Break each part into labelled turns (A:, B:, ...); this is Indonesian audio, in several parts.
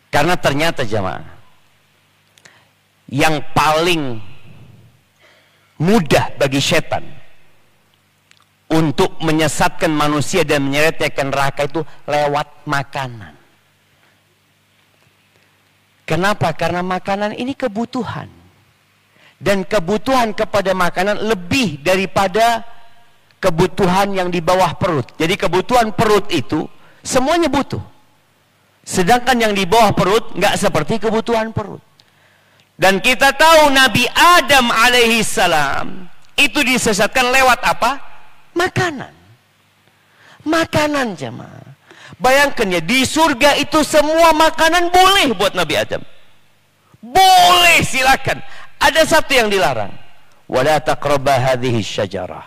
A: Karena ternyata jemaah, yang paling mudah bagi setan untuk menyesatkan manusia dan menyeretnya ke neraka itu lewat makanan. Kenapa? Karena makanan ini kebutuhan. Dan kebutuhan kepada makanan lebih daripada kebutuhan yang di bawah perut. Jadi kebutuhan perut itu semuanya butuh. Sedangkan yang di bawah perut nggak seperti kebutuhan perut. Dan kita tahu Nabi Adam alaihi salam itu disesatkan lewat apa? Makanan. Makanan jemaah. Bayangkan ya, di surga itu semua makanan boleh buat Nabi Adam. Boleh, silakan. Ada satu yang dilarang. Wala taqraba hadhihi syajarah.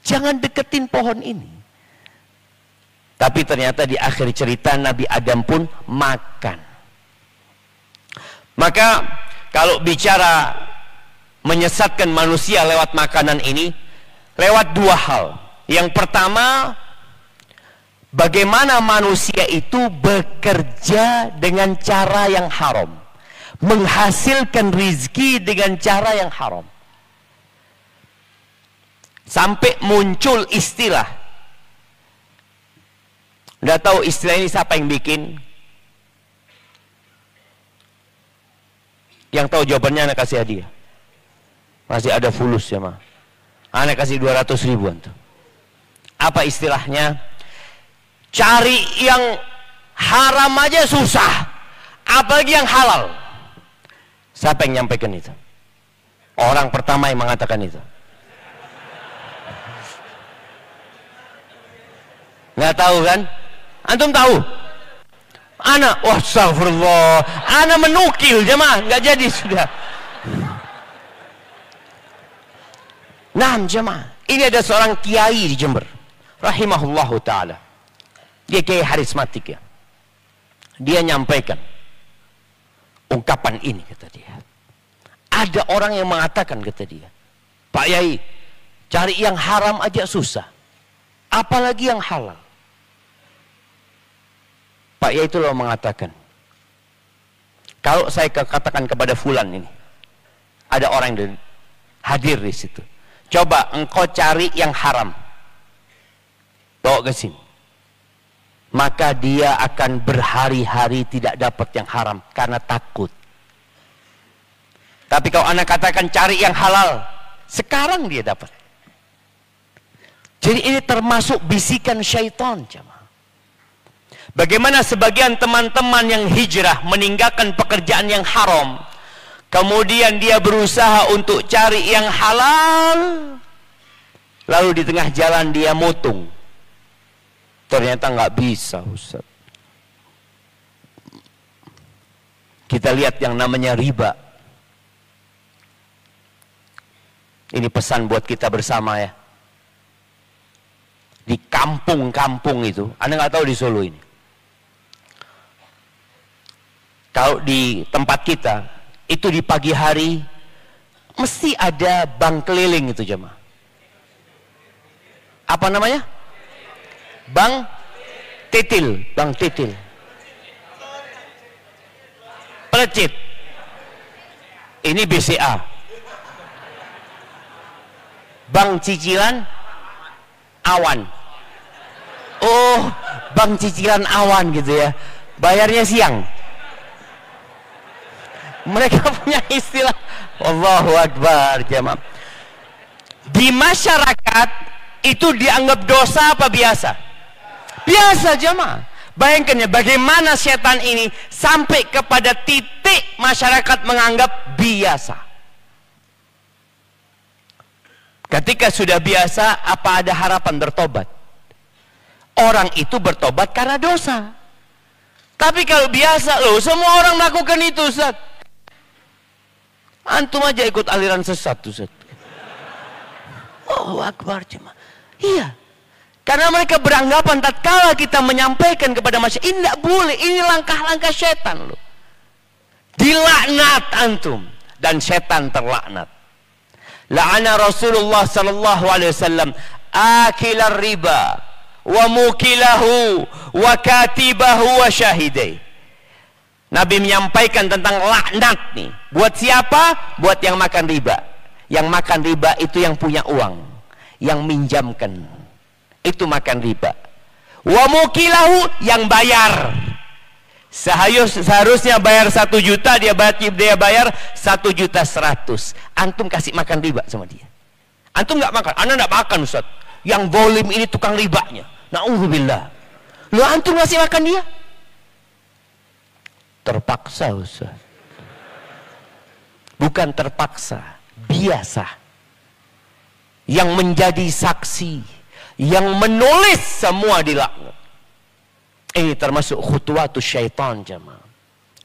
A: Jangan deketin pohon ini. Tapi ternyata di akhir cerita Nabi Adam pun makan. Maka kalau bicara menyesatkan manusia lewat makanan ini, lewat dua hal. Yang pertama, bagaimana manusia itu bekerja dengan cara yang haram, menghasilkan rizki dengan cara yang haram, sampai muncul istilah. Nggak tahu istilah ini siapa yang bikin? Yang tahu jawabannya anak kasih hadiah. Masih ada fulus ya mah. Anak kasih 200 ribuan tuh. Apa istilahnya? Cari yang haram aja susah, apalagi yang halal. Siapa yang nyampaikan itu? Orang pertama yang mengatakan itu. Nggak tahu kan? Antum tahu? Anak, wah astagfirullah, anak menukil jemaah, nggak jadi sudah. Nah jemaah, ini ada seorang kiai di Jember, rahimahullahu taala. Dia kiai harismatik ya. Dia nyampaikan ungkapan ini, kata dia. Ada orang yang mengatakan, kata dia, Pak Yai, cari yang haram aja susah, apalagi yang halal. Pak Yai itu loh mengatakan, kalau saya katakan kepada fulan ini, ada orang yang hadir di situ, coba engkau cari yang haram, bawa ke sini, maka dia akan berhari-hari tidak dapat yang haram karena takut. Tapi kalau anak katakan cari yang halal, sekarang dia dapat. Jadi ini termasuk bisikan syaitan jemaah. Bagaimana sebagian teman-teman yang hijrah meninggalkan pekerjaan yang haram, kemudian dia berusaha untuk cari yang halal, lalu di tengah jalan dia mutung. Ternyata nggak bisa, Ustaz. Kita lihat yang namanya riba. Ini pesan buat kita bersama ya. Di kampung-kampung itu, Anda nggak tahu di Solo ini. Kalau di tempat kita, itu di pagi hari mesti ada bank keliling itu jemaah. Apa namanya? Bank titil, bank titil. Pelecit. Ini BCA. Bank cicilan awan. Oh, bank cicilan awan gitu ya. Bayarnya siang. Mereka punya istilah. Allahu Akbar jemaah. Di masyarakat itu dianggap dosa apa biasa? Biasa jemaah. Bayangkan ya, bagaimana setan ini sampai kepada titik masyarakat menganggap biasa. Ketika sudah biasa, apa ada harapan bertobat? Orang itu bertobat karena dosa. Tapi kalau biasa loh, semua orang melakukan itu, Ustaz. Antum aja ikut aliran sesat, Ustaz. Oh Akbar jemaah. Iya. Karena mereka beranggapan tatkala kita menyampaikan kepada masyarakat, ini tidak boleh, ini langkah-langkah setan loh. Dilaknat antum dan setan terlaknat. La'ana Rasulullah sallallahu alaihi wasallam akilar riba wa mukilahu wa katibahu wa syahidai. Nabi menyampaikan tentang laknat nih. Buat siapa? Buat yang makan riba. Yang makan riba itu yang punya uang, yang minjamkan, itu makan riba. Wa mukilahu, yang bayar. Seharusnya bayar 1 juta, dia bayar 1.100.000. Antum kasih makan riba sama dia. Antum nggak makan, anda nggak makan Ustaz. Yang zalim ini tukang ribanya. Na'udzubillah. Lu antum ngasih makan dia? Terpaksa Ustaz. Bukan terpaksa, biasa. Yang menjadi saksi, yang menulis semua dilaknat. Ini termasuk khutuwatus syaitan jamaah.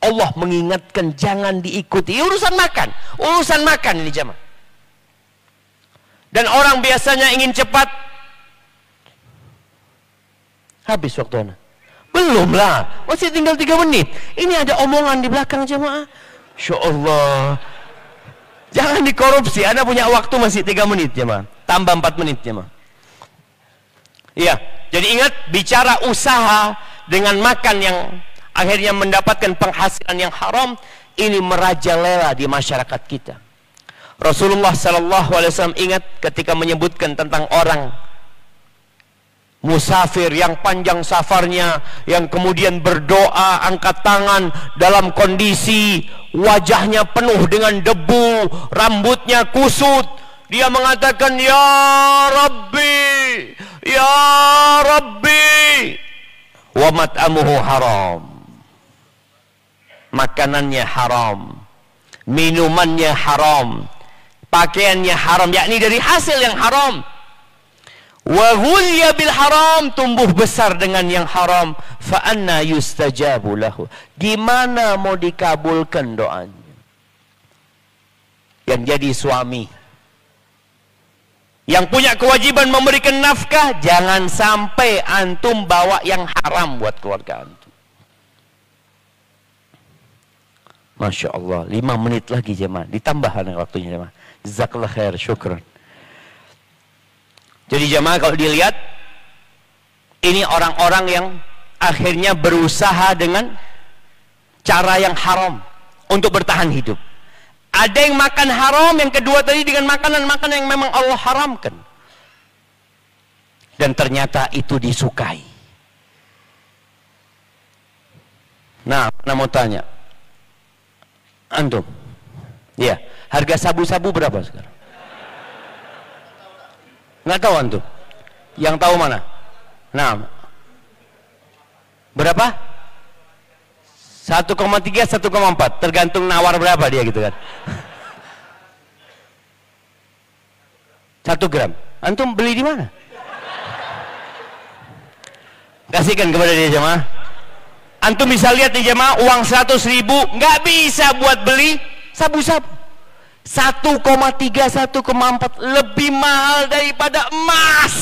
A: Allah mengingatkan jangan diikuti urusan makan. Urusan makan ini jamaah. Dan orang biasanya ingin cepat. Habis waktu anak. Belum lah, masih tinggal 3 menit. Ini ada omongan di belakang jemaah. Insya Allah. Jangan dikorupsi. Anda punya waktu masih 3 menit jemaah. Tambah 4 menit jemaah. Iya. Jadi ingat, bicara usaha dengan makan yang akhirnya mendapatkan penghasilan yang haram, ini merajalela di masyarakat kita. Rasulullah SAW ingat ketika menyebutkan tentang orang musafir yang panjang safarnya, yang kemudian berdoa angkat tangan dalam kondisi wajahnya penuh dengan debu, rambutnya kusut. Dia mengatakan, Ya Rabbi, Ya Rabbi, wa mat'amuhu haram. Makanannya haram, minumannya haram, pakaiannya haram, yakni dari hasil yang haram. Wa ghulya bil haram, tumbuh besar dengan yang haram. Fa anna yustajabu lahu. Gimana mau dikabulkan doanya? Yang jadi suami, yang punya kewajiban memberikan nafkah, jangan sampai antum bawa yang haram buat keluarga antum. Masya Allah, 5 menit lagi jemaah. Ditambah waktunya jemaah. Jazakallah khair, syukran. Jadi jemaah kalau dilihat, ini orang-orang yang akhirnya berusaha dengan cara yang haram untuk bertahan hidup. Ada yang makan haram, yang kedua tadi dengan makanan-makanan yang memang Allah haramkan. Dan ternyata itu disukai. Nah, mau tanya. Antum. Ya, harga sabu-sabu berapa sekarang? Nggak tahu antum? Yang tahu mana? Nah, berapa? 1,3, 1,4, tergantung nawar berapa dia gitu kan. 1 gram. Antum beli di mana? Kasihkan kepada dia jemaah. Antum bisa lihat nih jemaah, uang 100.000 nggak bisa buat beli sabu-sabu. 1,3, 1,4 lebih mahal daripada emas.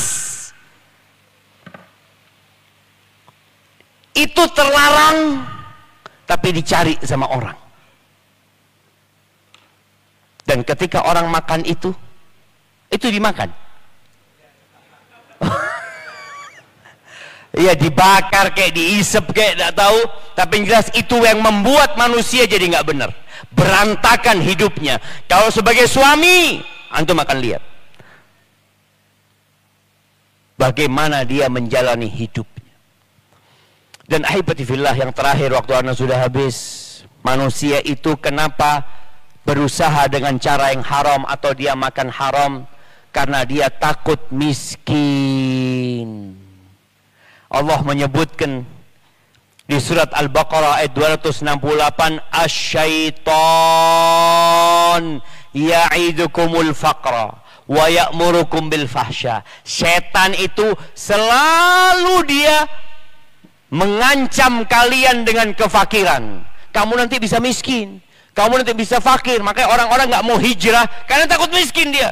A: Itu terlarang, tapi dicari sama orang. Dan ketika orang makan itu dimakan. Iya, dibakar kayak diisep kayak tidak tahu, tapi yang jelas itu yang membuat manusia jadi nggak benar. Berantakan hidupnya. Kalau sebagai suami, antum akan lihat bagaimana dia menjalani hidupnya. Dan ahibati fillah, yang terakhir waktu anda sudah habis. Manusia itu kenapa berusaha dengan cara yang haram atau dia makan haram? Karena dia takut miskin. Allah menyebutkan di surat Al-Baqarah ayat 268, Asy-syaitan ya'idukumul faqra wa ya'murukum bil fahsya. Setan itu selalu dia mengancam kalian dengan kefakiran. Kamu nanti bisa miskin, kamu nanti bisa fakir. Makanya orang-orang nggak mau hijrah karena takut miskin dia.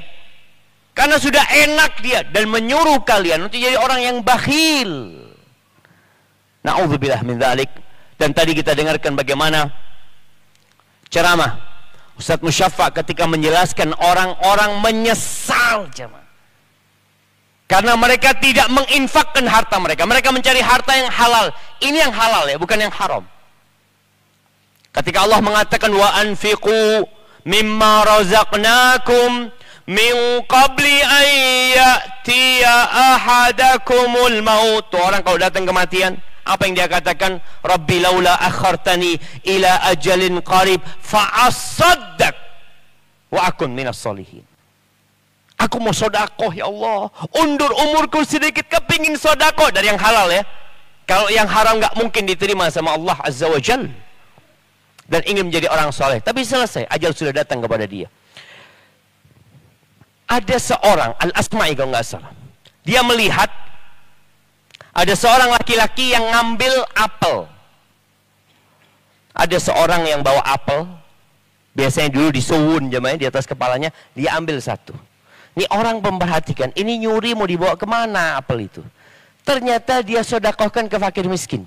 A: Karena sudah enak dia, dan menyuruh kalian untuk jadi orang yang bakhil. Na'udzubillah min dzalik. Dan tadi kita dengarkan bagaimana ceramah Ustaz Musyaffa ketika menjelaskan orang-orang menyesal jemaah. Karena mereka tidak menginfakkan harta mereka. Mereka mencari harta yang halal. Ini yang halal ya, bukan yang haram. Ketika Allah mengatakan wa anfiqu mimma razaqnakum min qabli an ya'tiya ahadakumul maut. Orang kalau datang kematian, apa yang dia katakan? Rabbi laula akhartani ila ajalin qarib fa asaddaq wa akun minas solihin. Aku mau sodakoh ya Allah, undur umurku sedikit, kepingin sodakoh dari yang halal ya. Kalau yang haram nggak mungkin diterima sama Allah Azza wa Jalla. Dan ingin menjadi orang soleh, tapi selesai, ajal sudah datang kepada dia. Ada seorang, Al-Asma'i kalau nggak salah, dia melihat ada seorang laki-laki yang ngambil apel. Ada seorang yang bawa apel, biasanya dulu disuwun jemaah di atas kepalanya, dia ambil satu. Ini orang memperhatikan, ini nyuri mau dibawa kemana apel itu? Ternyata dia sodakohkan ke fakir miskin.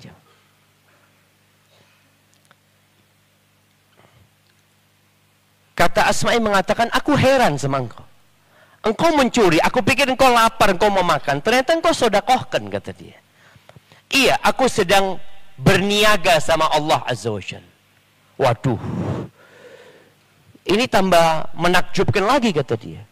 A: Kata Asma'i mengatakan, aku heran sama engkau. Engkau mencuri, aku pikir engkau lapar, engkau mau makan. Ternyata engkau sodakohkan, kata dia. Iya, aku sedang berniaga sama Allah Azza wa Jalla. Waduh. Ini tambah menakjubkan lagi, kata dia.